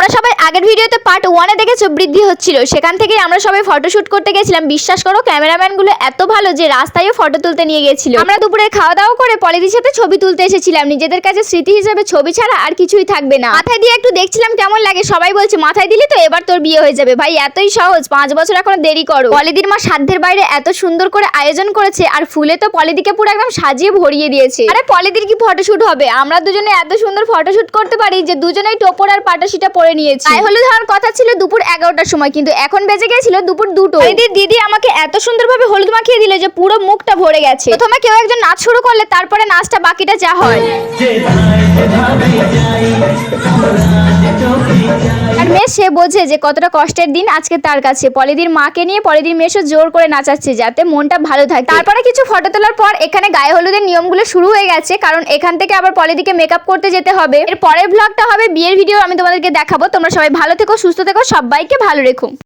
তোমরা সবাই আগের ভিডিওতে পার্ট 1 এ দেখেছো বৃদ্ধি হচ্ছিল, সেখান থেকে আমরা সবাই ফটোশুট করতে গেছিলাম। বিশ্বাস করো ক্যামেরাম্যান গুলো এত ভালো যে রাস্তায়ও ফটো তুলতে নিয়ে গেছিল। আমরা দুপুরে খাওয়া দাওয়া করে পলিদির সাথে ছবি তুলতে এসেছিলাম। নিজেদের কাছে স্মৃতি হিসেবে ছবি ছাড়া আর কিছুই থাকবে না। মাথায় দিয়ে একটু দেখছিলাম কেমন লাগে। সবাই বলছে মাথায় দিলি তো এবার তোর বিয়ে হয়ে যাবে। ভাই এতই সহজ, 5 বছর এখনো দেরি করো। পলিদির মা সাধ্যের বাইরে এত সুন্দর করে আয়োজন করেছে, আর ফুলে তো পলিদিকে পুরো একদম সাজিয়ে ভরিয়ে দিয়েছে। আরে পলিদির কি ফটোশুট হবে, আমরা দুজনে এত সুন্দর ফটোশুট করতে পারি যে দুজনেই টোপর আর পাটাশিটা পরে নিয়েছি। গায়ে হলুদ হওয়ার কথা ছিল দুপুর 11টার সময়, কিন্তু এখন বেজে গেছিল দুপুর 2টো। পলিদির দিদি আমাকে এত সুন্দরভাবে হলুদ মাখিয়ে দিল যে পুরো মুখটা ভরে গেছে। প্রথমে কেউ একজন নাচ শুরু করলে তারপরে নাচটা বাকিটা যা হয়। আর মেয়ে সে বোঝে যে কতটা কষ্টের দিন আজকে তার কাছে। পলিদির মাকে নিয়ে পলিদির মেয়েও জোর করে নাচাচ্ছে যাতে মনটা ভালো থাকে। তারপরে কিছু ফটো তোলার পর এখানে গায়ে হলুদের নিয়মগুলো শুরু হয়ে গেছে, কারণ এখান থেকে আবার পলিদিকে মেকআপ করতে যেতে হবে। এর পরের ব্লগটা হবে বিয়ের ভিডিও, আমি তোমাদেরকে দেখাবো। তোমরা সবাই ভালো থেকো, সুস্থ থেকো, সবাইকে ভালো রেখো।